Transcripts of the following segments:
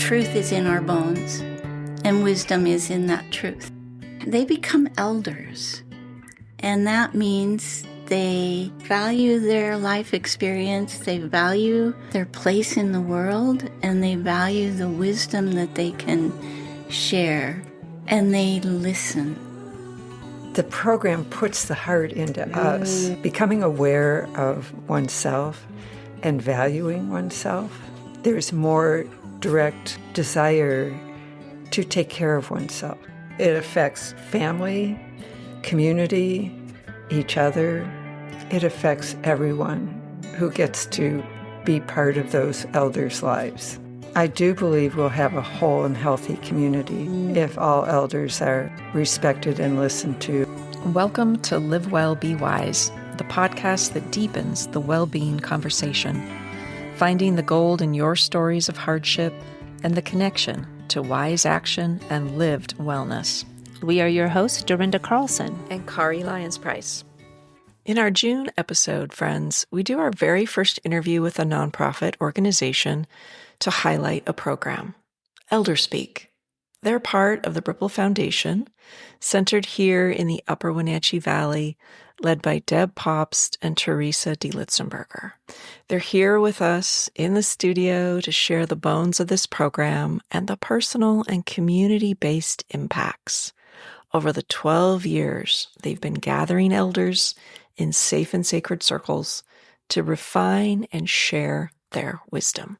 truth is in our bones, and wisdom is in that truth. They become elders, and that means they value their life experience, they value their place in the world, and they value the wisdom that they can share, and they listen. The program puts the heart into us, becoming aware of oneself and valuing oneself. There's more direct desire to take care of oneself. It affects family, community, each other. It affects everyone who gets to be part of those elders' lives. I do believe we'll have a whole and healthy community if all elders are respected and listened to. Welcome to Live Well, Be Wise, the podcast that deepens the well-being conversation, finding the gold in your stories of hardship and the connection to wise action and lived wellness. We are your hosts, Dorinda Carlson and Kari Lyons-Price. In our June episode, friends, we do our very first interview with a nonprofit organization to highlight a program, Elder Speak. They're part of the Ripple Foundation, centered here in the Upper Wenatchee Valley, led by Deb Pobst and Theresa D-Litzenberger. They're here with us in the studio to share the bones of this program and the personal and community-based impacts. Over the 12 years, they've been gathering elders in safe and sacred circles to refine and share their wisdom.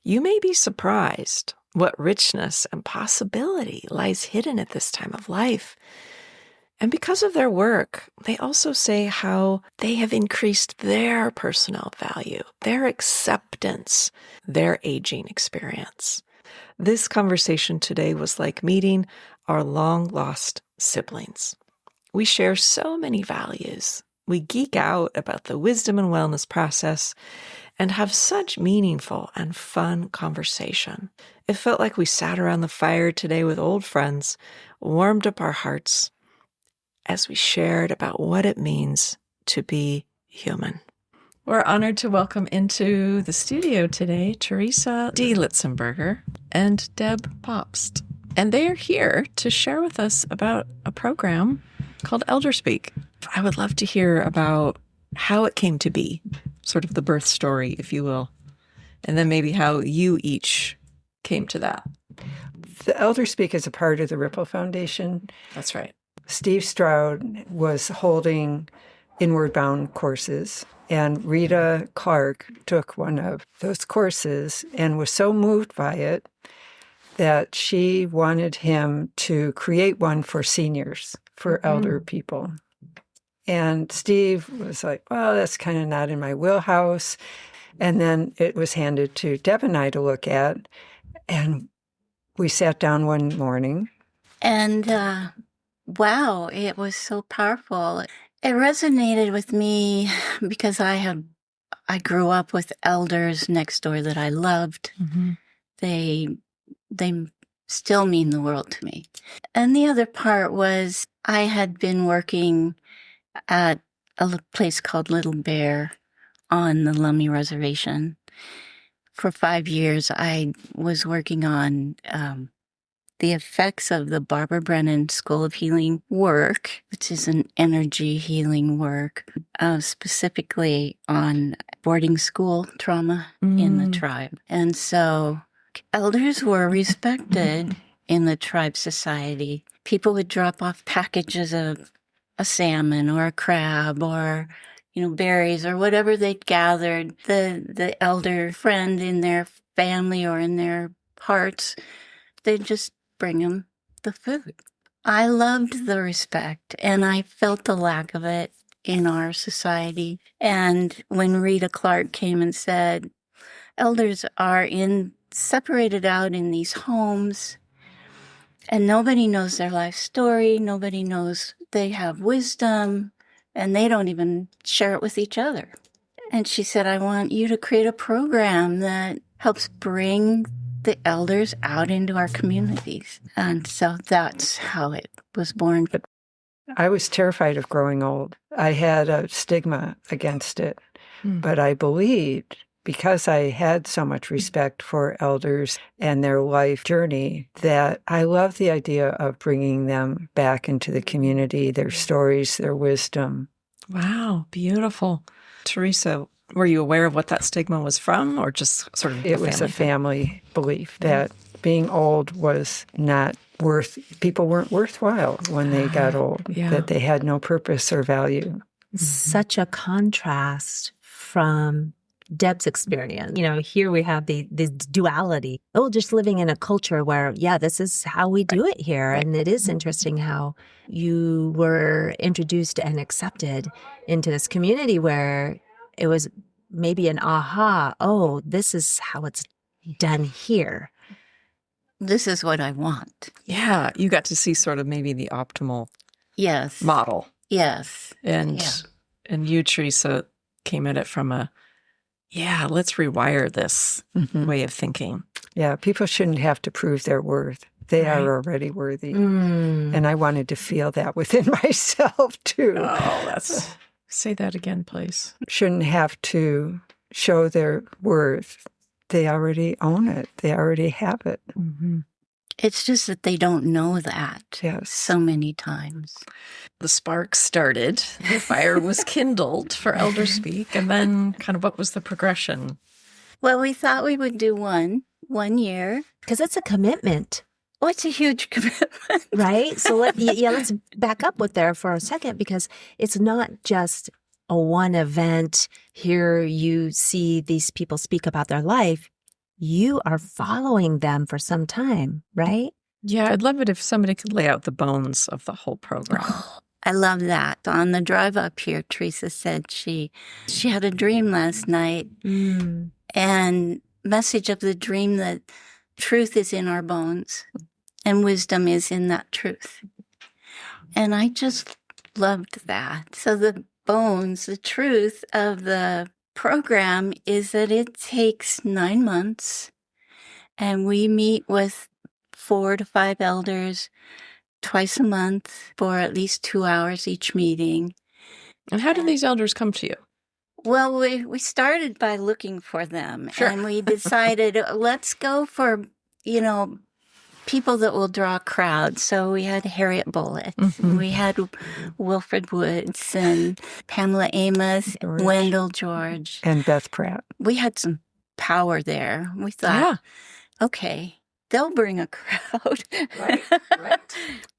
You may be surprised what richness and possibility lies hidden at this time of life. And because of their work, they also say how they have increased their personal value, their acceptance, their aging experience. This conversation today was like meeting our long-lost siblings. We share so many values. We geek out about the wisdom and wellness process and have such meaningful and fun conversation. It felt like we sat around the fire today with old friends, warmed up our hearts as we shared about what it means to be human. We're honored to welcome into the studio today Theresa D-Litzenberger and Deb Pobst. And they are here to share with us about a program called Elder Speak. I would love to hear about how it came to be, sort of the birth story, if you will, and then maybe how you each came to that. The Elder Speak is a part of the Ripple Foundation. That's right. Steve Stroud was holding Inward Bound courses, and Rita Clark took one of those courses and was so moved by it that she wanted him to create one for seniors, for elder people. And Steve was like, well, that's kind of not in my wheelhouse. And then it was handed to Deb and I to look at. And we sat down one morning. And wow, it was so powerful. It resonated with me because I grew up with elders next door that I loved. They still mean the world to me. And the other part was I had been working at a place called Little Bear on the Lummi Reservation. For 5 years, I was working on the effects of the Barbara Brennan School of Healing work, which is an energy healing work, specifically on boarding school trauma in the tribe. And so elders were respected in the tribe society. People would drop off packages of a salmon or a crab or, berries or whatever they'd gathered. The elder friend in their family or in their hearts, they'd just bring them the food. I loved the respect, and I felt the lack of it in our society. And when Rita Clark came and said, elders are separated out in these homes, and nobody knows their life story, nobody knows they have wisdom, and they don't even share it with each other. And she said, I want you to create a program that helps bring the elders out into our communities. And so that's how it was born. I was terrified of growing old. I had a stigma against it, but I believed because I had so much respect for elders and their life journey, that I love the idea of bringing them back into the community, their stories, their wisdom. Wow, beautiful. Theresa, were you aware of what that stigma was from, or just sort of It was a family belief that being old was not people weren't worthwhile when they got old, that they had no purpose or value. Such a contrast from Deb's experience. Here we have this duality. Oh, just living in a culture where, this is how we do it here. Right. And it is interesting how you were introduced and accepted into this community where it was maybe an aha, oh, this is how it's done here. This is what I want. Yeah, you got to see sort of maybe the optimal model. Yes. And you, Theresa, came at it from let's rewire this way of thinking. Yeah, people shouldn't have to prove their worth. They are already worthy. And I wanted to feel that within myself, too. Oh, say that again, please. Shouldn't have to show their worth. They already own it. They already have it. Mm-hmm. It's just that they don't know that so many times. The spark started, the fire was kindled for Elder Speak, and then kind of what was the progression? Well, we thought we would do one year. Because it's a commitment. Oh, it's a huge commitment. Right? So let's back up with there for a second, because it's not just a one event. Here you see these people speak about their life. You are following them for some time, right? Yeah, I'd love it if somebody could lay out the bones of the whole program. Oh, I love that. On the drive up here, Theresa said she had a dream last night, and message of the dream that truth is in our bones and wisdom is in that truth. And I just loved that. So the bones, the truth of the program is that it takes 9 months, and we meet with 4 to 5 elders twice a month for at least 2 hours each meeting. And how do these elders come to you? Well, we started by looking for them, and we decided let's go for, people that will draw crowds. So we had Harriet Bullitt, we had Wilfred Woods and Pamela Amos, Wendell George. And Beth Pratt. We had some power there. We thought, okay, they'll bring a crowd. Right.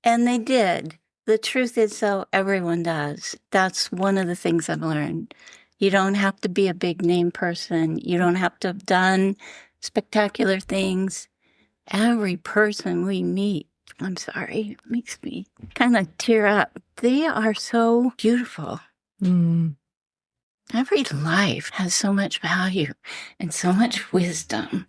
And they did. The truth is, so everyone does. That's one of the things I've learned. You don't have to be a big name person. You don't have to have done spectacular things. Every person we meet, I'm sorry, it makes me kind of tear up. They are so beautiful. Every life has so much value and so much wisdom.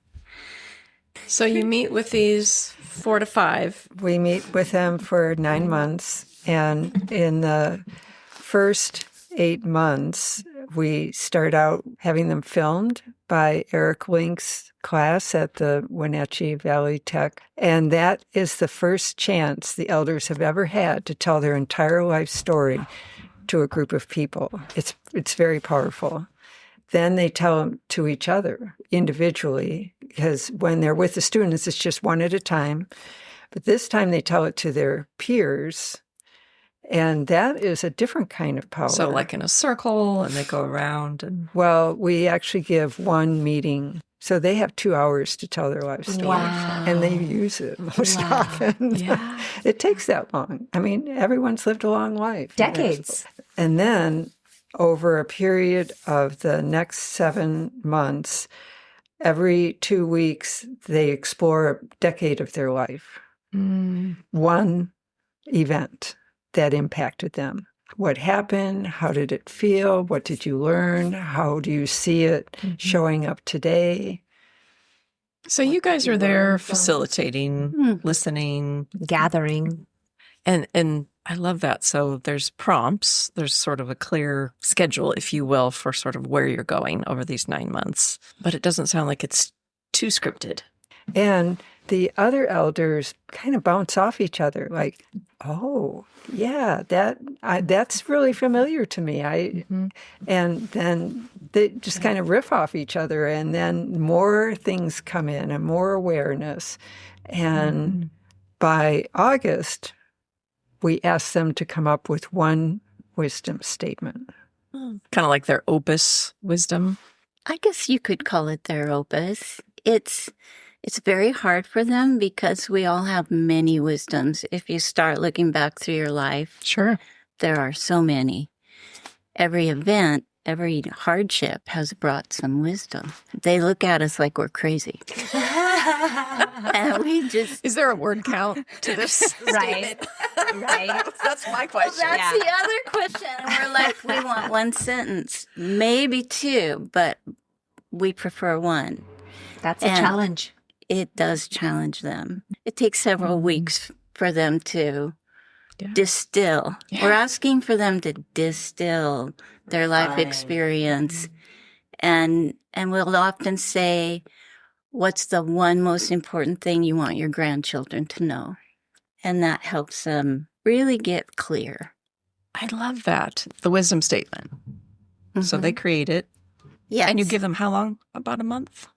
So you meet with these 4 to 5. We meet with them for 9 months. And in the first 8 months, we start out having them filmed by Eric Link's class at the Wenatchee Valley Tech. And that is the first chance the elders have ever had to tell their entire life story to a group of people. It's very powerful. Then they tell them to each other individually, because when they're with the students, it's just one at a time. But this time they tell it to their peers. And that is a different kind of power. So like in a circle, and they go around. And well, we actually give one meeting. So they have 2 hours to tell their life story. Wow. And they use it most often. Yeah. It takes that long. I mean, everyone's lived a long life. Decades. And then over a period of the next 7 months, every 2 weeks, they explore a decade of their life. One event that impacted them. What happened? How did it feel? What did you learn? How do you see it showing up today? So you guys are there facilitating, listening, gathering. And I love that. So there's prompts. There's sort of a clear schedule, if you will, for sort of where you're going over these 9 months. But it doesn't sound like it's too scripted. And the other elders kind of bounce off each other like, oh, yeah, that's really familiar to me. And then They just kind of riff off each other, and then more things come in and more awareness. And by August, we asked them to come up with one wisdom statement. Kind of like their opus wisdom. I guess you could call it their opus. It's very hard for them because we all have many wisdoms. If you start looking back through your life, Sure. there are so many. Every event, every hardship has brought some wisdom. They look at us like we're crazy. And we just... Is there a word count to this Right. Right. That's my question. That's the other question. And we're like, we want one sentence, maybe two, but we prefer one. That's a And challenge. It does challenge them. It takes several weeks for them to distill. Yeah. We're asking for them to distill their life experience. And we'll often say, what's the one most important thing you want your grandchildren to know? And that helps them really get clear. I love that. The wisdom statement. So they create it. Yes. And you give them how long? About a month?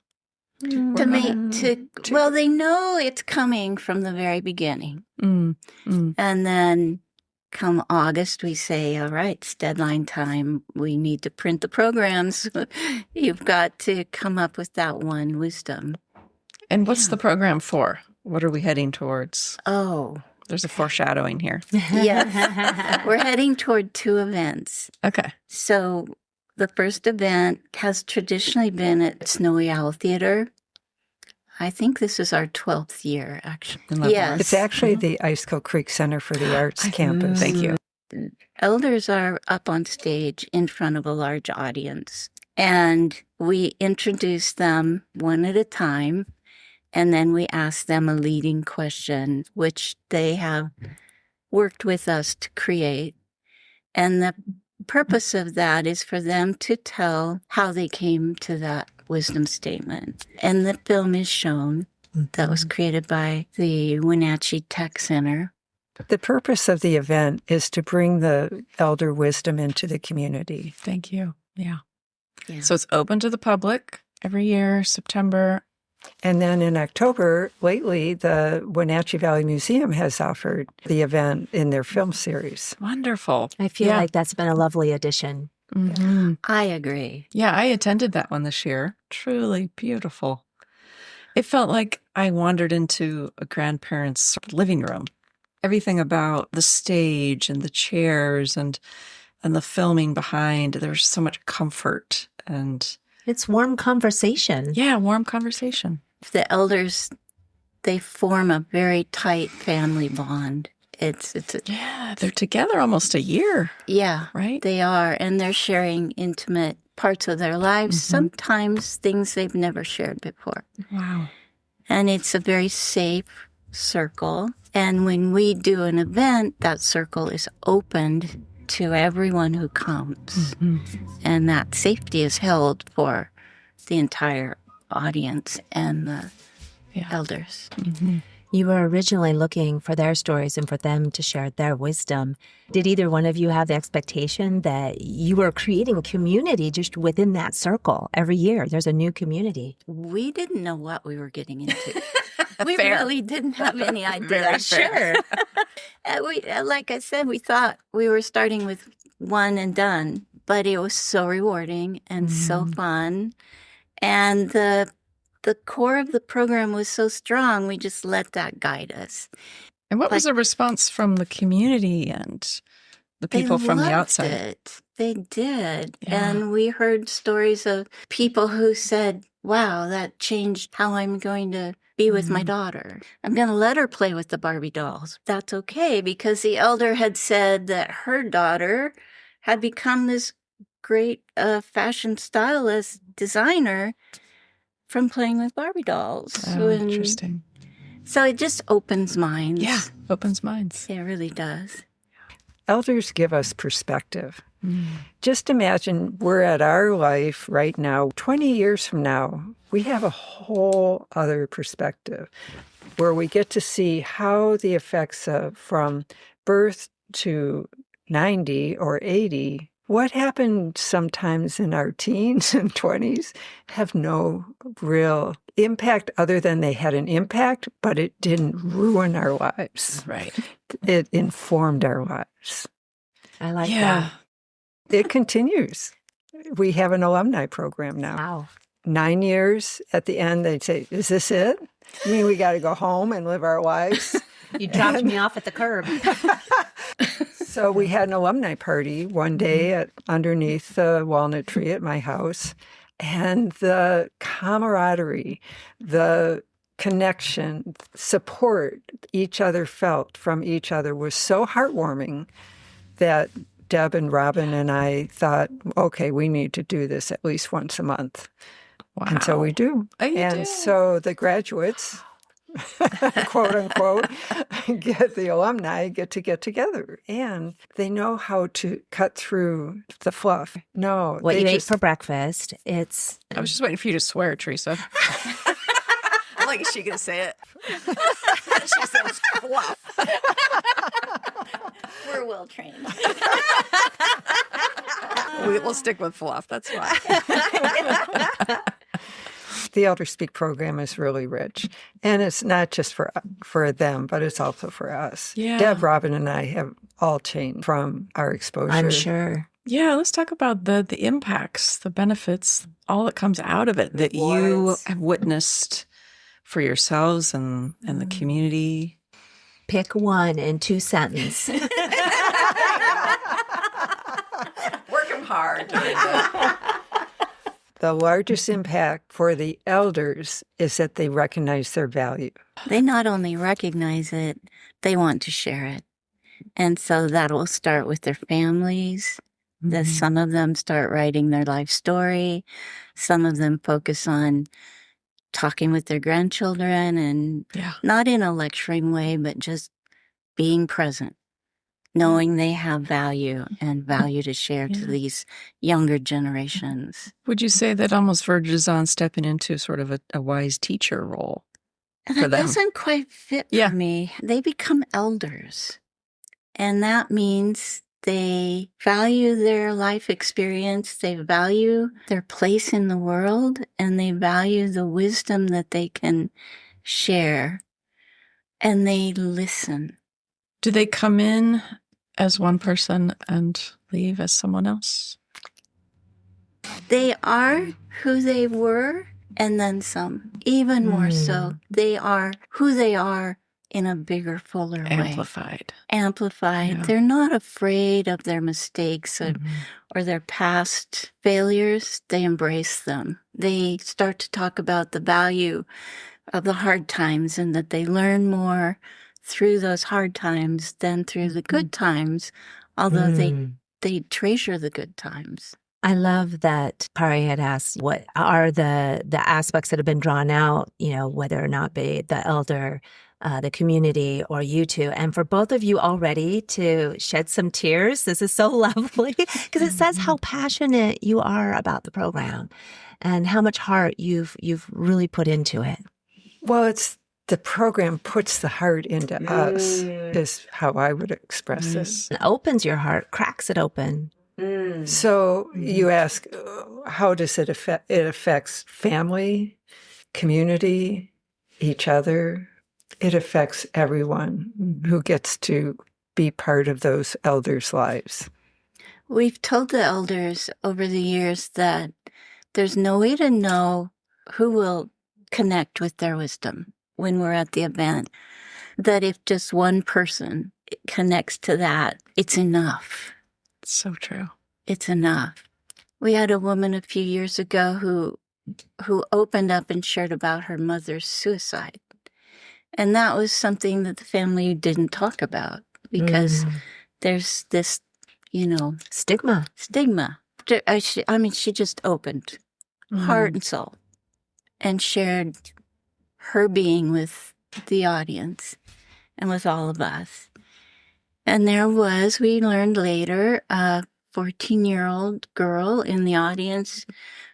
Well, they know it's coming from the very beginning. And then come August, we say, all right, it's deadline time. We need to print the programs. You've got to come up with that one wisdom. And what's the program for? What are we heading towards? Oh, There's a foreshadowing here. yes. We're heading toward two events. Okay. So the first event has traditionally been at Snowy Owl Theater. I think this is our 12th year, actually. Yes. It's actually the Icicle Creek Center for the Arts campus. Thank you. Elders are up on stage in front of a large audience, and we introduce them one at a time, and then we ask them a leading question, which they have worked with us to create. And the purpose of that is for them to tell how they came to that wisdom statement. And the film is shown. That was created by the Wenatchee Tech Center. The purpose of the event is to bring the elder wisdom into the community. Thank you. Yeah. Yeah. So it's open to the public every year, September. And then in October, lately, the Wenatchee Valley Museum has offered the event in their film series. Wonderful. I feel like that's been a lovely addition. Mm-hmm. I agree. Yeah, I attended that one this year. Truly beautiful. It felt like I wandered into a grandparent's living room. Everything about the stage and the chairs and the filming behind, there's so much comfort and It's warm conversation. yeah, warm conversation. The elders, they form a very tight family bond. Yeah, they're together almost a year, Yeah, right? they are. And they're sharing intimate parts of their lives, sometimes things they've never shared before. Wow. And it's a very safe circle. And when we do an event, that circle is opened to everyone who comes. And that safety is held for the entire audience and the elders. You were originally looking for their stories and for them to share their wisdom. Did either one of you have the expectation that you were creating community just within that circle? Every year, there's a new community. We didn't know what we were getting into. We Fair. really didn't have any idea. Very fair. And like I said, we thought we were starting with one and done, but it was so rewarding and so fun. And the core of the program was so strong, we just let that guide us. And what was the response from the community and the people from the loved outside? it. They did. Yeah. And we heard stories of people who said, wow, that changed how I'm going to be with my daughter. I'm going to let her play with the Barbie dolls. That's okay, because the elder had said that her daughter had become this great fashion stylist designer from playing with Barbie dolls. Oh, interesting. So it just opens minds. Yeah, opens minds. It really does. Elders give us perspective. Just imagine we're at our life right now. 20 years from now, we have a whole other perspective where we get to see how the effects of from birth to 90 or 80 what happened sometimes in our teens and 20s have no real impact other than they had an impact, but it didn't ruin our lives. Right. It informed our lives. I like Yeah. that. It continues. We have an alumni program now. Wow. 9 years at the end, they'd say, is this it? I mean, we got to go home and live our lives. You dropped me off at the curb. So we had an alumni party one day underneath the walnut tree at my house. And the camaraderie, the connection, support each other felt from each other was so heartwarming that Deb and Robin and I thought, okay, we need to do this at least once a month. Wow. And so we do. Oh, you and do? so the graduates, quote unquote, the alumni get together. And they know how to cut through the fluff. No. What they you ate just- for breakfast, it's I was just waiting for you to swear, Theresa. I'm like, is she going to say it? She says fluff. We're well trained. We'll stick with fluff. That's fine. The Elder Speak program is really rich. And it's not just for them, but it's also for us. Yeah. Deb, Robin, and I have all changed from our exposure. I'm sure. Yeah, let's talk about the impacts, the benefits, all that comes out of it that you Rewards. have witnessed for yourselves and the community. Pick one in 2 sentences. Working hard. The largest impact for the elders is that they recognize their value. They not only recognize it, they want to share it. And so that will start with their families. That some of them start writing their life story. Some of them focus on talking with their grandchildren and Yeah. not in a lecturing way, but just being present, knowing they have value and value to share to Yeah. these younger generations. Would you say that almost verges on stepping into sort of a wise teacher role? And For that them. doesn't quite fit Yeah. for me. They become elders. And that means they value their life experience, they value their place in the world, and they value the wisdom that they can share. And they listen. Do they come in as one person and leave as someone else? They are who they were, and then some. Even more so, they are who they are in a bigger, fuller way. Amplified. Amplified. Yeah. They're not afraid of their mistakes or their past failures. They embrace them. They start to talk about the value of the hard times and that they learn more through those hard times than through the good times, although they treasure the good times. I love that Pari had asked what are the aspects that have been drawn out, whether or not be the elder, the community, or you two. And for both of you already to shed some tears, this is so lovely because it says how passionate you are about the program and how much heart you've really put into it. Well, it's the program puts the heart into us, is how I would express it. It opens your heart, cracks it open. So you ask, how does it affect? It affects family, community, each other. It affects everyone who gets to be part of those elders' lives. We've told the elders over the years that there's no way to know who will connect with their wisdom when we're at the event, that if just one person connects to that, it's enough. It's so true. It's enough. We had a woman a few years ago who opened up and shared about her mother's suicide. And that was something that the family didn't talk about because there's this, Stigma. She just opened heart and soul and shared her being with the audience and with all of us. And we learned later, a 14-year-old girl in the audience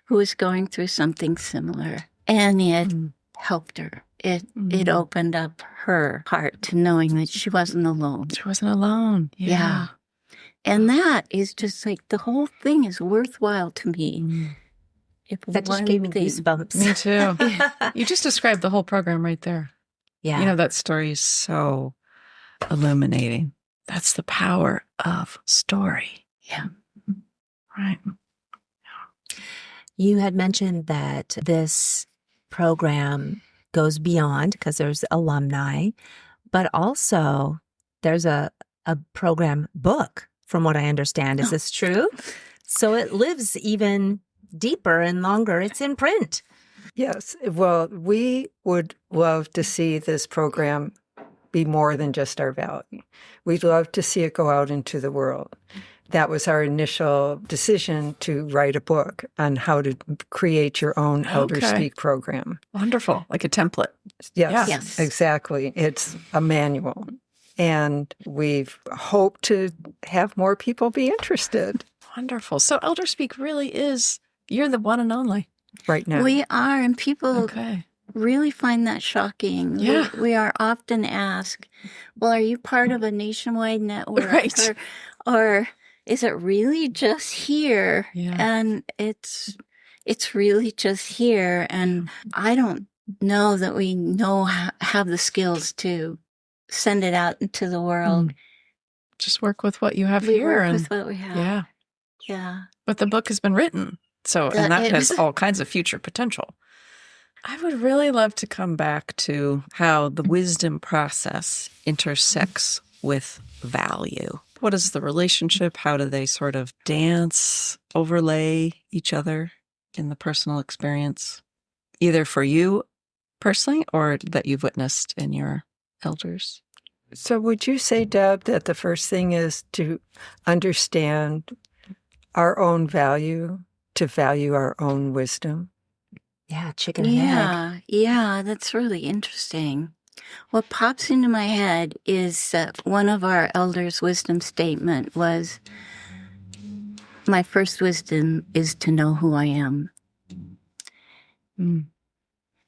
who was going through something similar. And it helped her. It opened up her heart to knowing that she wasn't alone. She wasn't alone. Yeah. And that is just like the whole thing is worthwhile to me. If That just one gave me thing- goosebumps. Me too. You just described the whole program right there. Yeah. You know, that story is so illuminating. That's the power of story. Yeah. Right. You had mentioned that this program goes beyond because there's alumni, but also there's a program book, from what I understand. Is this true? So it lives even deeper and longer. It's in print. Yes. Well, we would love to see this program be more than just our valley. We'd love to see it go out into the world. That was our initial decision to write a book on how to create your own Elder Okay. Speak program. Wonderful. Like a template. Yes, Yes. exactly. It's a manual. And we've hoped to have more people be interested Wonderful. So Elder Speak really is, you're the one and only. right now. We are, and people Okay. really find that shocking. Yeah. We are often asked, well, are you part of a nationwide network? Right. Or is it really just here? Yeah. And it's really just here. And I don't know that we have the skills to send it out into the world. Just work with what you have We here. work And with what we have. yeah. Yeah. But the book has been written. So, and that has all kinds of future potential. I would really love to come back to how the wisdom process intersects with value. What is the relationship? How do they sort of dance, overlay each other in the personal experience, either for you personally or that you've witnessed in your elders? So would you say, Deb, that the first thing is to understand our own value, to value our own wisdom? Yeah, chicken and egg. Yeah, that's really interesting. What pops into my head is that one of our elders' wisdom statement was, my first wisdom is to know who I am. Mm.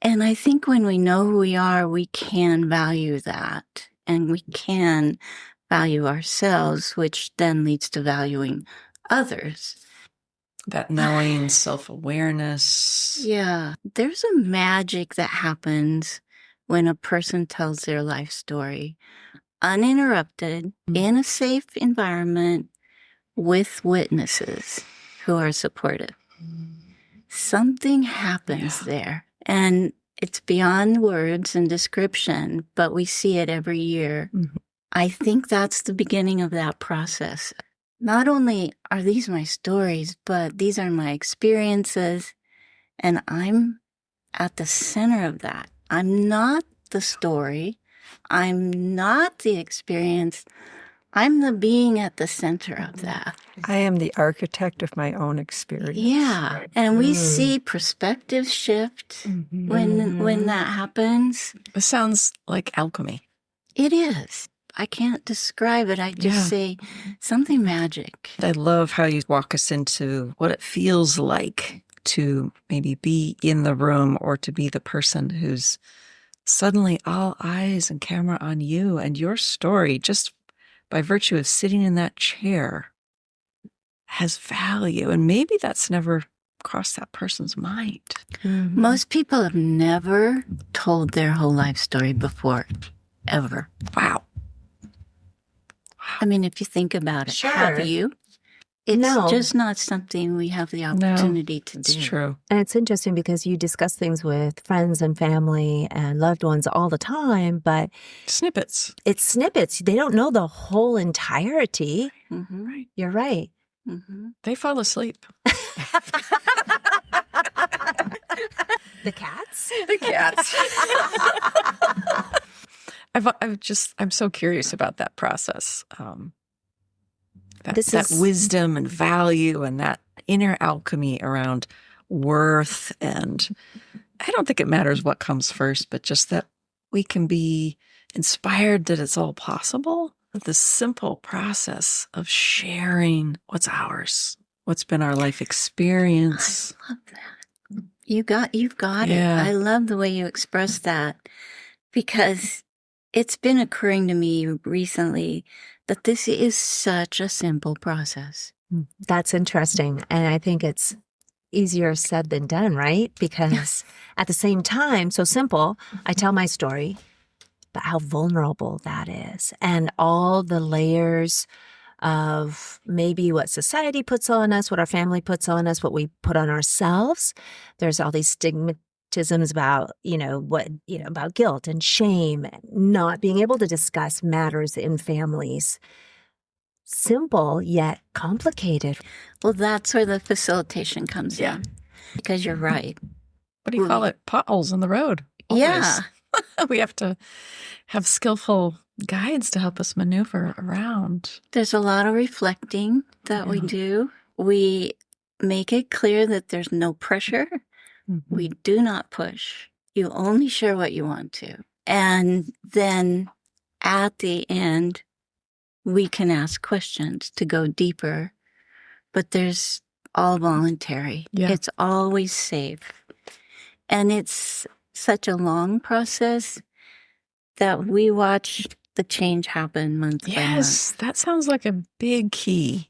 And I think when we know who we are, we can value that. And we can value ourselves, which then leads to valuing others. That knowing, self-awareness. Yeah, there's a magic that happens when a person tells their life story uninterrupted in a safe environment with witnesses who are supportive. Something happens there, and it's beyond words and description, but we see it every year. Mhm. I think that's the beginning of that process. Not only are these my stories, but these are my experiences, and I'm at the center of that. I'm not the story. I'm not the experience. I'm the being at the center of that. I am the architect of my own experience. Yeah, and we see perspective shift when that happens. It sounds like alchemy. It is. I can't describe it. I just Yeah. say something magic. I love how you walk us into what it feels like to maybe be in the room or to be the person who's suddenly all eyes and camera on you and your story, just by virtue of sitting in that chair, has value. And maybe that's never crossed that person's mind. Most people have never told their whole life story before, ever. Wow. I mean, if you think about it, Sure. have you? It's No. just not something we have the opportunity to It's do. true. And it's interesting because you discuss things with friends and family and loved ones all the time, but Snippets. it's snippets. They don't know the whole entirety. Mm-hmm. You're right. Mm-hmm. They fall asleep. The cats? The cats. I'm so curious about that process. That wisdom and value and that inner alchemy around worth. And I don't think it matters what comes first, but just that we can be inspired that it's all possible. The simple process of sharing what's ours, what's been our life experience. I love that. You've got Yeah. it. I love the way you express that because It's been occurring to me recently that this is such a simple process. That's interesting. And I think it's easier said than done, right? Because at the same time, so simple, I tell my story, but how vulnerable that is. And all the layers of maybe what society puts on us, what our family puts on us, what we put on ourselves. There's all these stigmatisms about, about guilt and shame, not being able to discuss matters in families. Simple, yet complicated. Well, that's where the facilitation comes in. Because you're right. What do you call it? Potholes in the road. Always. Yeah. We have to have skillful guides to help us maneuver around. There's a lot of reflecting that we do. We make it clear that there's no pressure. Mm-hmm. We do not push. You only share what you want to. And then at the end, we can ask questions to go deeper, but there's all voluntary. Yeah. It's always safe. And it's such a long process that we watch the change happen month by month. Yes, that sounds like a big key.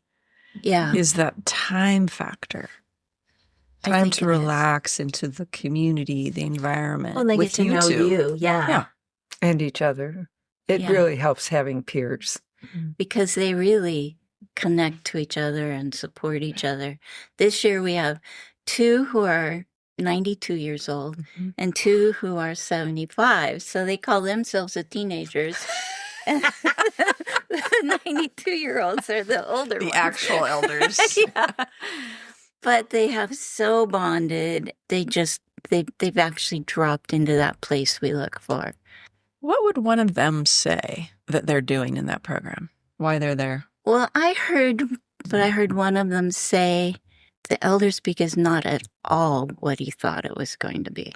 Yeah. Is that time factor. Time to relax into the community, the environment. Well, they get to know you. Yeah. And each other. It really helps having peers. Because they really connect to each other and support each other. This year we have 2 who are 92 years old and 2 who are 75. So they call themselves the teenagers. And the 92-year-olds are the older ones. The actual elders. Yeah. But they have so bonded. They've actually dropped into that place we look for. What would one of them say that they're doing in that program? Why they're there? Well, I heard one of them say the elder speak is not at all what he thought it was going to be.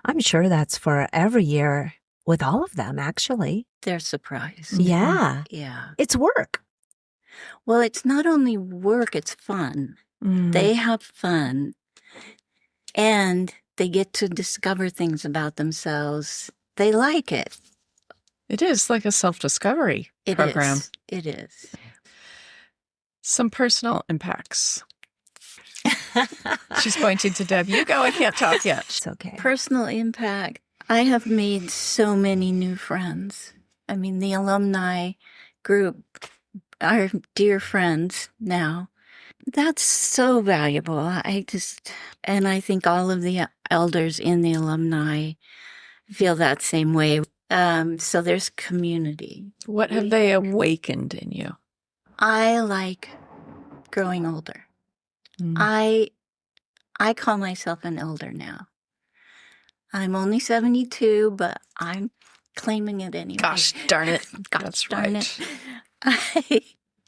I'm sure that's for every year with all of them, actually. They're surprised. Yeah. Yeah. It's work. Well, it's not only work, it's fun. They have fun. And they get to discover things about themselves. They like it. It is like a self-discovery program. It is. Some personal impacts. She's pointing to Deb. You go, I can't talk yet. It's okay. Personal impact. I have made so many new friends. I mean, the alumni group are dear friends now. That's so valuable. And I think all of the elders in the alumni feel that same way. So there's community. What have they awakened in you? I like growing older. I call myself an elder now. I'm only 72, but I'm claiming it anyway. Gosh darn it. Gosh darn it.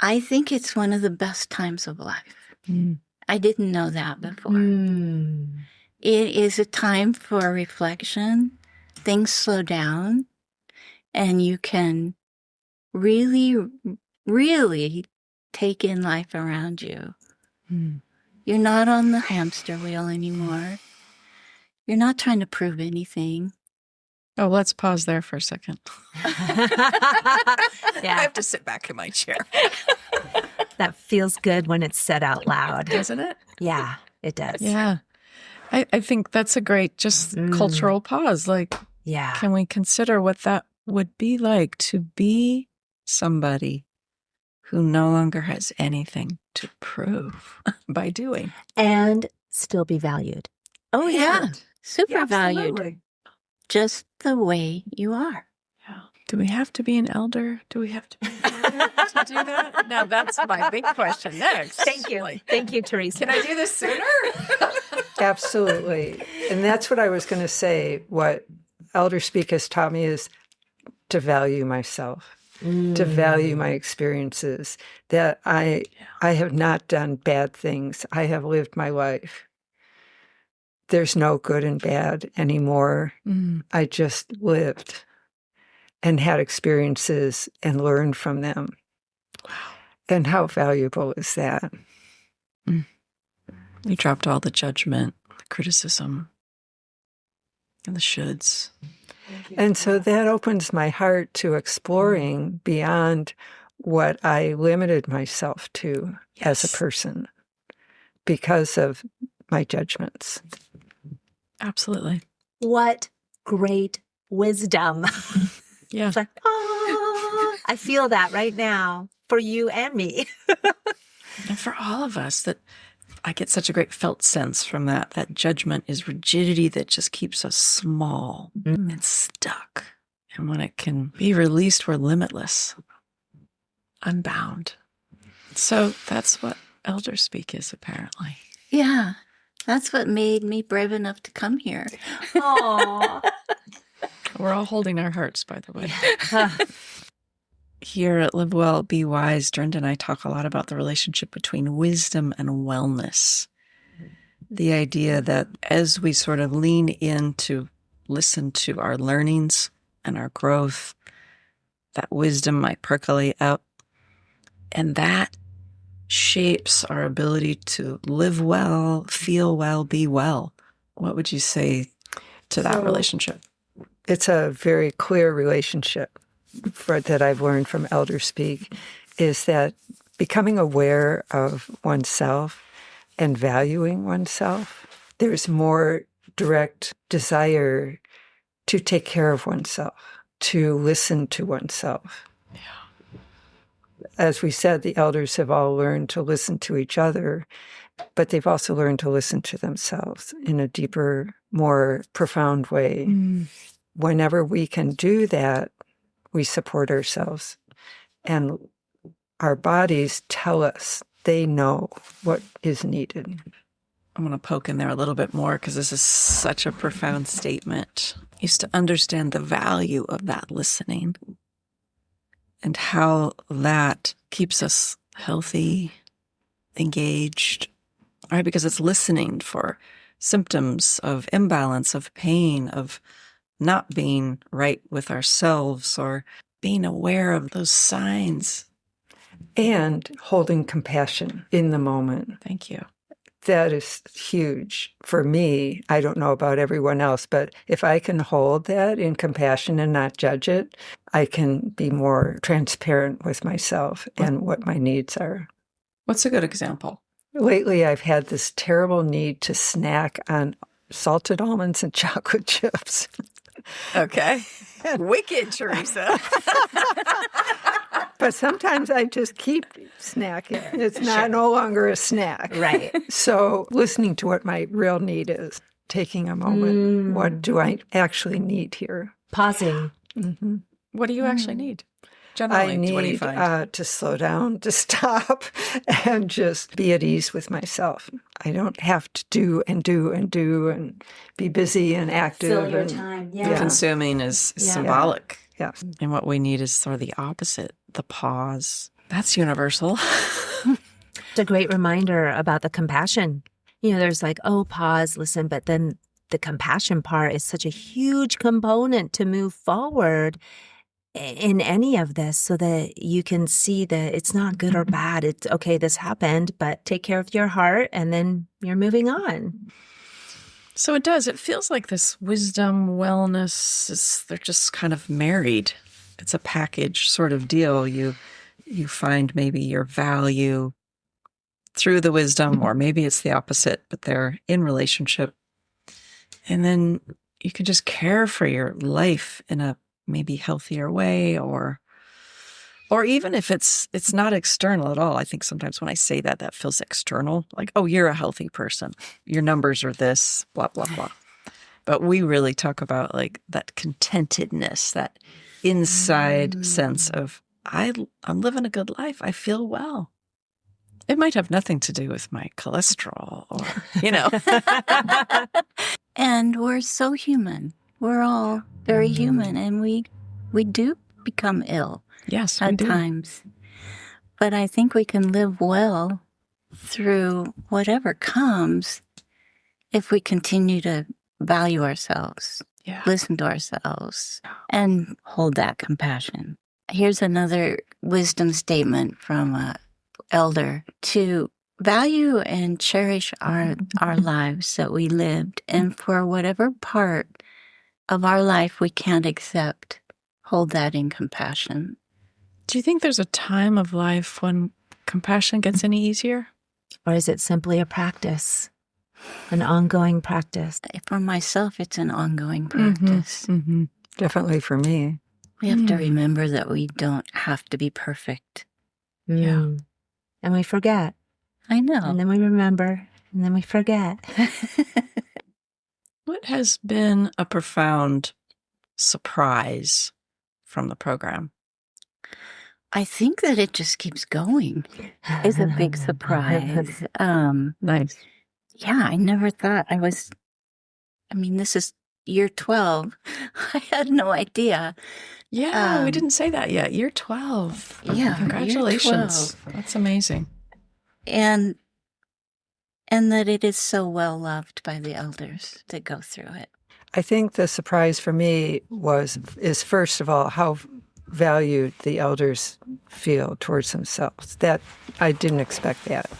I think it's one of the best times of life. I didn't know that before. It is a time for reflection. Things slow down, and you can really, really take in life around you. You're not on the hamster wheel anymore. You're not trying to prove anything. Oh, let's pause there for a second. Yeah. I have to sit back in my chair. That feels good when it's said out loud. Doesn't it? Yeah, it does. Yeah. I think that's a great cultural pause. Like, can we consider what that would be like to be somebody who no longer has anything to prove by doing? And still be valued. Oh, yeah. Super valued. Just the way you are. Yeah. Do we have to be an elder? Do we have to be an elder to do that? Now, that's my big question next. Thank you. Thank you, Theresa. Can I do this sooner? Absolutely. And that's what I was going to say. What Elder Speak has taught me is to value myself, to value my experiences, that I have not done bad things. I have lived my life. There's no good and bad anymore. I just lived and had experiences and learned from them. Wow. And how valuable is that? You dropped all the judgment, the criticism, and the shoulds. And so that opens my heart to exploring beyond what I limited myself to as a person because of my judgments. Absolutely. What great wisdom. Yeah. It's like, I feel that right now for you and me. And for all of us, that I get such a great felt sense from that judgment is rigidity that just keeps us small and stuck. And when it can be released, we're limitless, unbound. So that's what elder speak is, apparently. Yeah, that's what made me brave enough to come here. Aww. We're all holding our hearts, by the way. Here at Live Well, Be Wise, Dren and I talk a lot about the relationship between wisdom and wellness. The idea that as we sort of lean in to listen to our learnings and our growth, that wisdom might percolate up, and that shapes our ability to live well, feel well, be well. What would you say to that relationship? It's a very clear relationship that I've learned from Elder Speak, is that becoming aware of oneself and valuing oneself, there's more direct desire to take care of oneself, to listen to oneself. Yeah. As we said, the elders have all learned to listen to each other, but they've also learned to listen to themselves in a deeper, more profound way. Whenever we can do that, we support ourselves. And our bodies tell us, they know what is needed. I'm going to poke in there a little bit more because this is such a profound statement. Is to understand the value of that listening and how that keeps us healthy, engaged, right? Because it's listening for symptoms of imbalance, of pain, of not being right with ourselves, or being aware of those signs. And holding compassion in the moment. Thank you. That is huge for me. I don't know about everyone else, but if I can hold that in compassion and not judge it, I can be more transparent with myself and what my needs are. What's a good example? Lately, I've had this terrible need to snack on salted almonds and chocolate chips. Okay. Wicked, Theresa. But sometimes I just keep snacking. It's no longer a snack. Right. So listening to what my real need is, taking a moment. What do I actually need here? Pausing. Mm-hmm. What do you actually need? Generally, I need what do you find? To slow down, to stop, and just be at ease with myself. I don't have to do and be busy and active. Fill your time. Yeah. Consuming is symbolic. Yes. And what we need is sort of the opposite, the pause. That's universal. It's a great reminder about the compassion. You know, there's like, oh, pause, listen, but then the compassion part is such a huge component to move forward in any of this, so that you can see that it's not good or bad. It's okay, this happened, but take care of your heart and then you're moving on. So it does. It feels like this wisdom, wellness, they're just kind of married. It's a package sort of deal. You find maybe your value through the wisdom, or maybe it's the opposite, but they're in relationship. And then you can just care for your life in a maybe healthier way, or even if it's not external at all. I think sometimes when I say that feels external, like, oh, you're a healthy person, your numbers are this, blah, blah, blah. But we really talk about like that contentedness, that inside sense of, I'm living a good life. I feel well. It might have nothing to do with my cholesterol or, And we're so human. We're all very human, and we do become ill. Yes, at times. But I think we can live well through whatever comes if we continue to value ourselves, listen to ourselves, and hold that compassion. Here's another wisdom statement from an elder: to value and cherish our lives that we lived, and for whatever part of our life we can't accept, hold that in compassion. Do you think there's a time of life when compassion gets any easier? Or is it simply a practice, an ongoing practice? For myself, it's an ongoing practice. Mm-hmm. Definitely for me. We have to remember that we don't have to be perfect. Yeah. And we forget. I know. And then we remember, and then we forget. What has been a profound surprise from the program? I think that it just keeps going. It's a big surprise. Nice. Yeah, I never thought this is year 12. I had no idea. Yeah, we didn't say that yet. You're 12. Yeah. Congratulations. That's amazing. And that it is so well loved by the elders that go through it. I think the surprise for me is first of all, how valued the elders feel towards themselves. That I didn't expect that.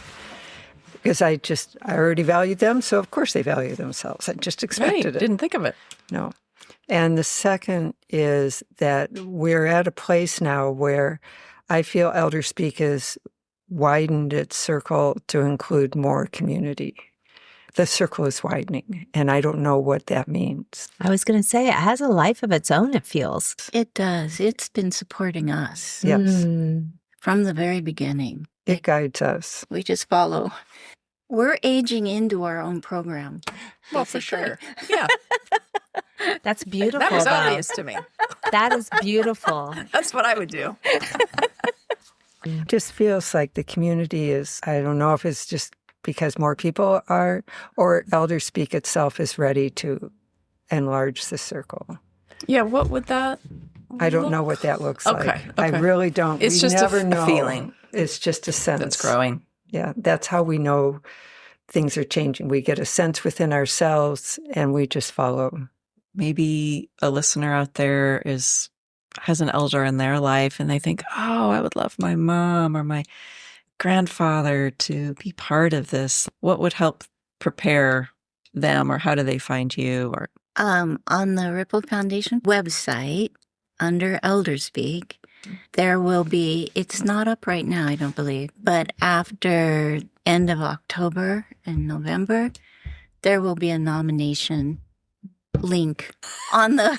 Because I already valued them, so of course they value themselves. I just expected it. Didn't think of it. No. And the second is that we're at a place now where I feel Elder Speak has widened its circle to include more community. The circle is widening, and I don't know what that means. I was going to say, it has a life of its own, it feels. It does. It's been supporting us. Yes. From the very beginning. It guides us. We just follow. We're aging into our own program. Well, for sure. Yeah. That's beautiful. That was though. obvious to me. That is beautiful. That's what I would do. It just feels like the community is, I don't know if it's just because more people are, or Elder Speak itself is ready to enlarge the circle. Yeah, what would that I don't know what that looks like. Okay. I really don't. It's we just never a know. feeling. It's just a sense. that's growing. Yeah, that's how we know things are changing. We get a sense within ourselves and we just follow. Maybe a listener out there has an elder in their life and they think, oh, I would love my mom or my grandfather to be part of this. What would help prepare them, or how do they find you? Or on the Ripple Foundation website, under Elder Speak, there will be, it's not up right now, I don't believe, but after end of October and November, there will be a nomination link on the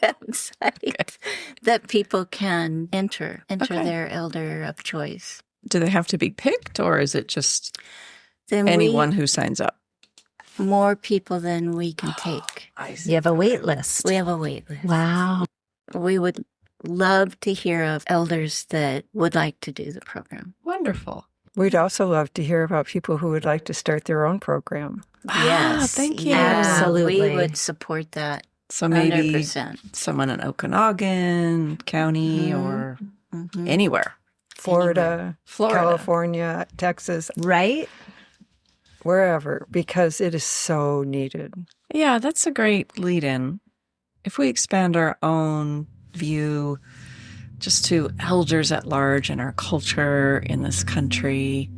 website that people can enter their elder of choice. do they have to be picked, or is it just Then anyone who signs up? more people than we can take. I see. You have a wait list. We have a wait list. Wow. We would love to hear of elders that would like to do the program. Wonderful. We'd also love to hear about people who would like to start their own program. Thank you. Yeah, Absolutely. we would support that. So maybe 100%. someone in Okanagan County or anywhere. Florida, California, Texas, Right? wherever, because it is so needed. Yeah, that's a great lead-in. If we expand our own view just to elders at large in our culture, in this country,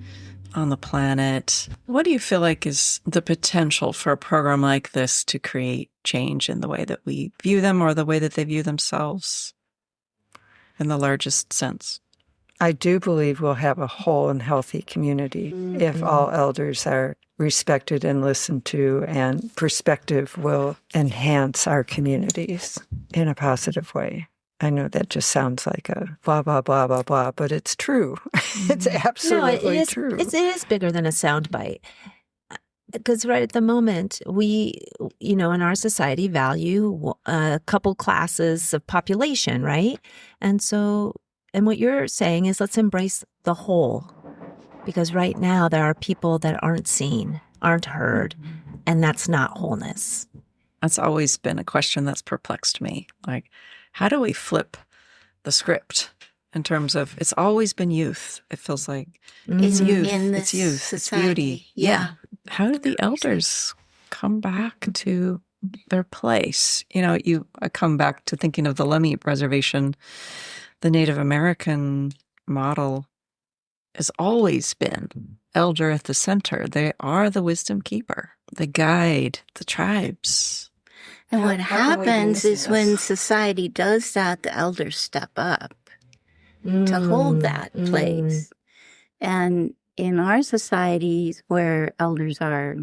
on the planet, what do you feel like is the potential for a program like this to create change in the way that we view them or the way that they view themselves in the largest sense? I do believe we'll have a whole and healthy community if all elders are respected and listened to, and perspective will enhance our communities in a positive way. I know that just sounds like a blah, blah, blah, blah, blah, but it's true. It's absolutely true. It is bigger than a soundbite. Because right at the moment, we, in our society value a couple classes of population, right? And what you're saying is let's embrace the whole. Because right now there are people that aren't seen, aren't heard, and that's not wholeness. That's always been a question that's perplexed me. Like, how do we flip the script in terms of, it's always been youth. It feels like it's youth, it's youth, society. it's beauty. Yeah. How did the elders come back to their place? I come back to thinking of the Lummi Reservation. The Native American model has always been elder at the center. They are the wisdom keeper. They guide the tribes. And what How can we be happens missing is when this? society does that, the elders step up to hold that place. And in our societies where elders are,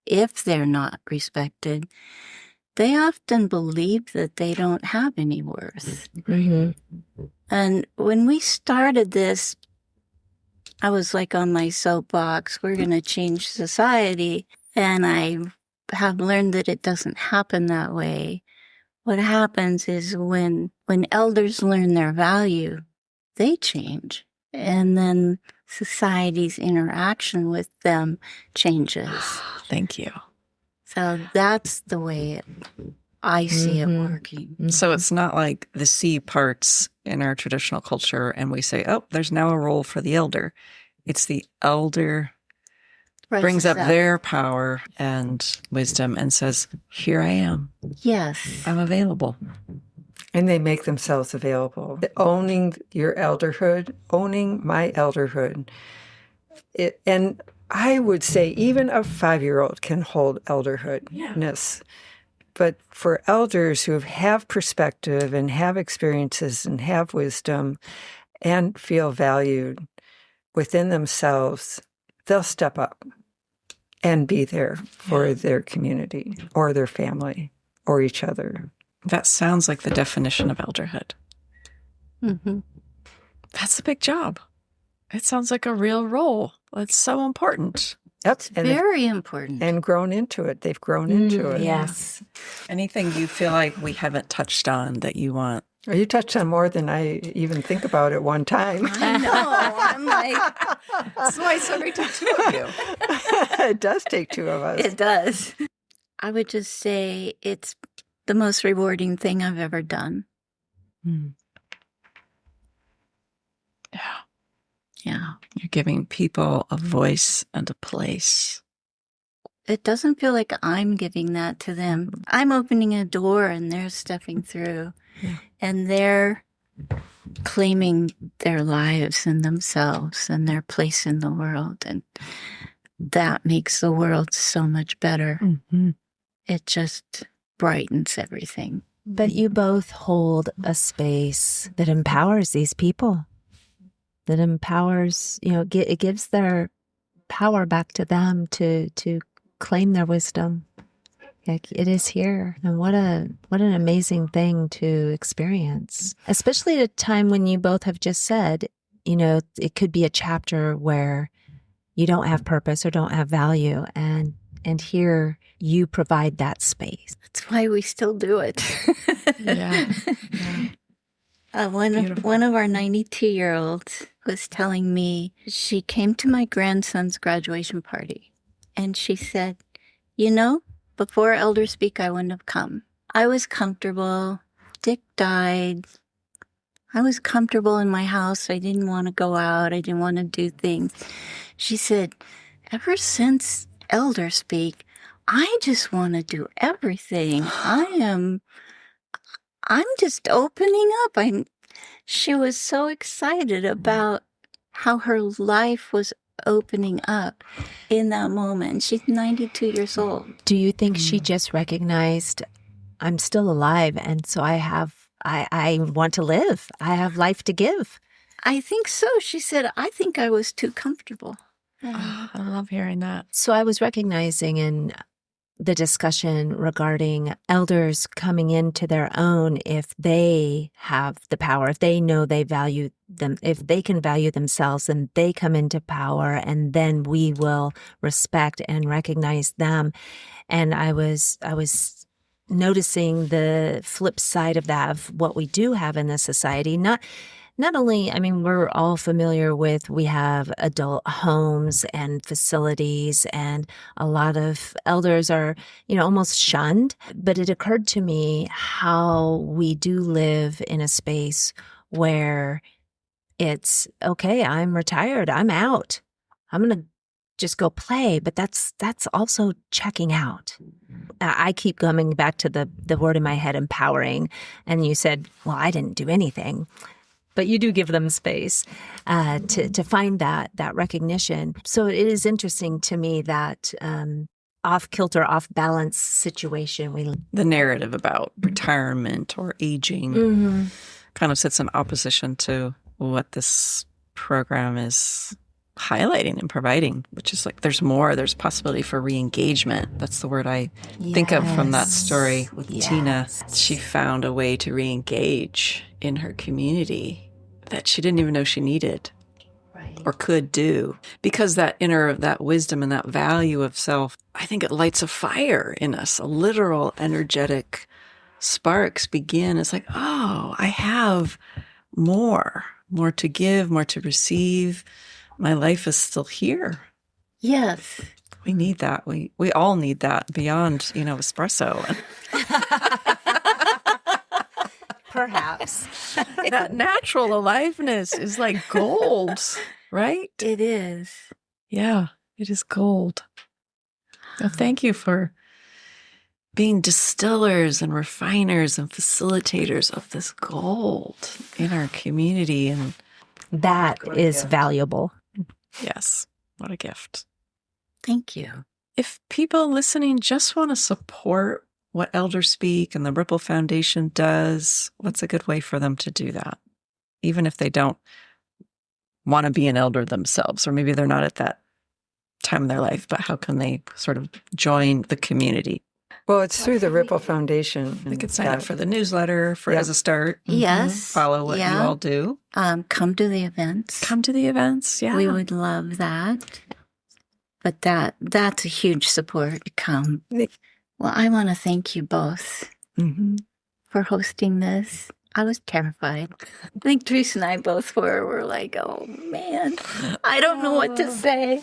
if they're not respected, they often believe that they don't have any worth. And when we started this, I was like on my soapbox, we're going to change society. And I have learned that it doesn't happen that way. What happens is when elders learn their value, they change. And then society's interaction with them changes. Thank you. So that's the way I see it working. So it's not like the sea parts in our traditional culture and we say, oh, there's now a role for the elder. It's the elder brings up their power and wisdom and says, here I am. Yes. I'm available. And they make themselves available. Owning your elderhood, owning my elderhood. And I would say even a 5-year-old can hold elderhoodness. But for elders who have perspective and have experiences and have wisdom and feel valued within themselves, they'll step up and be there for their community or their family or each other. That sounds like the definition of elderhood. Mm-hmm. That's a big job. It sounds like a real role. It's so important. Yep. Very important. And grown into it. They've grown into it. Yes. Anything you feel like we haven't touched on that you want? You touched on more than I even think about at one time. I know. I'm like, That's why somebody took two of you. It does take two of us. it does. I would just say it's the most rewarding thing I've ever done. Yeah. Yeah. You're giving people a voice and a place. It doesn't feel like I'm giving that to them. I'm opening a door and they're stepping through. Yeah. And they're claiming their lives and themselves and their place in the world. And that makes the world so much better. Mm-hmm. It just brightens everything. But you both hold a space that empowers these people, that empowers, it gives their power back to them to claim their wisdom. Like it is here. And what an amazing thing to experience, especially at a time when you both have just said, it could be a chapter where you don't have purpose or don't have value. And here you provide that space. That's why we still do it. Yeah. One of our 92-year-olds was telling me she came to my grandson's graduation party and she said, before Elder Speak, I wouldn't have come. I was comfortable. Dick died. I was comfortable in my house. I didn't want to go out. I didn't want to do things. She said, ever since Elder Speak, I just want to do everything. I'm just opening up. She was so excited about how her life was opening up in that moment. She's 92 years old. Do you think she just recognized I'm still alive and so I want to live. I have life to give. I think so. She said, I think I was too comfortable. Oh, I love hearing that. So I was recognizing in the discussion regarding elders coming into their own if they have the power, if they know they value them, if they can value themselves and they come into power, and then we will respect and recognize them. And I was noticing the flip side of that, of what we do have in this society. Not only, we're all familiar with, we have adult homes and facilities, and a lot of elders are, almost shunned. But it occurred to me how we do live in a space where it's, okay, I'm retired, I'm out, I'm going to just go play. But that's also checking out. I keep coming back to the word in my head, empowering. And you said, well, I didn't do anything. But you do give them space to find that recognition. So it is interesting to me that off-kilter, off-balance situation. The narrative about retirement or aging kind of sits in opposition to what this program is highlighting and providing, which is like there's possibility for re-engagement. That's the word I think of from that story with Tina. She found a way to re-engage in her community that she didn't even know she needed or could do, because that wisdom and that value of self, I think it lights a fire in us, a literal energetic sparks begin. It's like, oh, I have more to give, more to receive. My life is still here. Yes. We need that. We all need that beyond, espresso. Perhaps. That natural aliveness is like gold, right? It is. Yeah, it is gold. Well, thank you for being distillers and refiners and facilitators of this gold in our community. And that is valuable. yes, what a gift. Thank you. If people listening just want to support what Elders Speak and the Ripple Foundation does, what's a good way for them to do that? Even if they don't want to be an elder themselves, or maybe they're not at that time in their life, but how can they sort of join the community? Well, it's through the Ripple Foundation. They could sign up for the newsletter as a start. Yes. Follow what you all do. Come to the events. Come to the events, yeah. We would love that. But that's a huge support to come. Well, I want to thank you both for hosting this. I was terrified. I think Theresa and I both were. We're like, oh, man, I don't know what to say.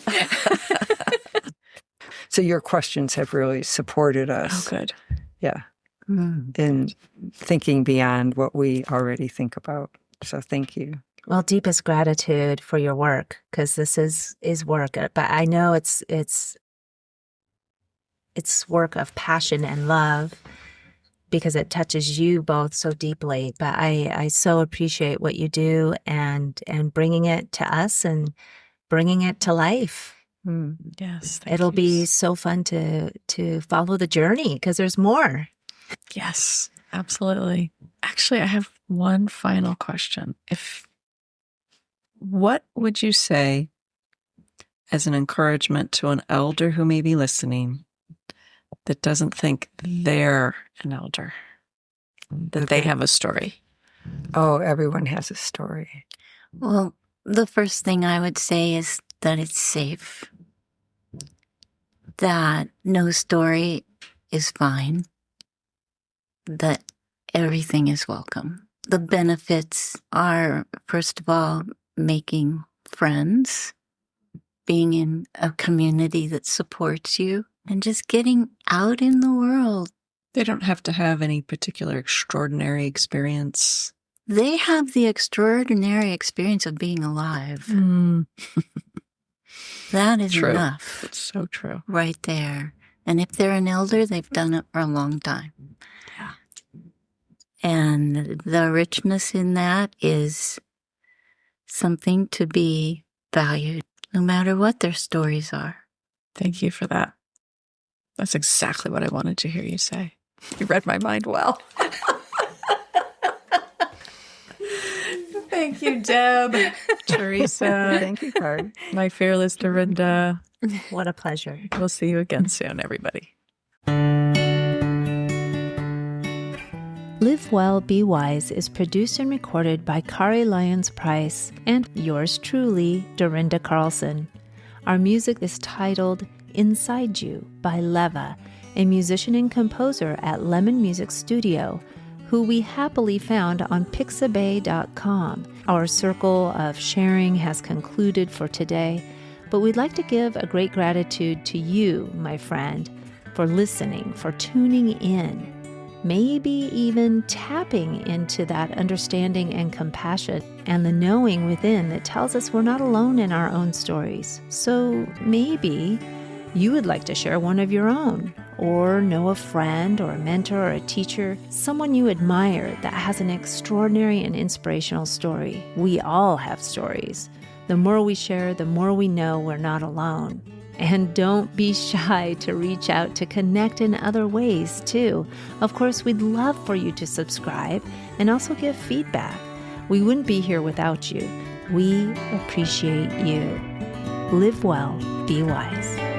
So your questions have really supported us. Oh, good. Yeah. In thinking beyond what we already think about. So thank you. Well, deepest gratitude for your work, because this is work. But I know it's work of passion and love, because it touches you both so deeply. But I so appreciate what you do and bringing it to us and bringing it to life. Yes. It'll be so fun to follow the journey, because there's more. Yes, absolutely. Actually, I have one final question. What would you say as an encouragement to an elder who may be listening that doesn't think they're an elder, that they have a story? Oh, everyone has a story. Well, the first thing I would say is that it's safe, that no story is fine, that everything is welcome. The benefits are, first of all, making friends, being in a community that supports you, and just getting out in the world. They don't have to have any particular extraordinary experience. They have the extraordinary experience of being alive. That is True. enough. It's so true. Right there. And if they're an elder, they've done it for a long time. Yeah. And the richness in that is something to be valued, no matter what their stories are. Thank you for that. That's exactly what I wanted to hear you say. You read my mind well. Thank you, Deb, Theresa. Thank you, Cardi. My fearless Dorinda. What a pleasure. We'll see you again soon, everybody. Live Well, Be Wise is produced and recorded by Kari Lyons Price and yours truly, Dorinda Carlson. Our music is titled Inside You by Leva, a musician and composer at Lemon Music Studio, who we happily found on pixabay.com. Our circle of sharing has concluded for today, but we'd like to give a great gratitude to you, my friend, for listening, for tuning in, maybe even tapping into that understanding and compassion and the knowing within that tells us we're not alone in our own stories. So maybe you would like to share one of your own, or know a friend or a mentor or a teacher, someone you admire that has an extraordinary and inspirational story. We all have stories. The more we share, the more we know we're not alone. And don't be shy to reach out to connect in other ways, too. Of course, we'd love for you to subscribe and also give feedback. We wouldn't be here without you. We appreciate you. Live well, be wise.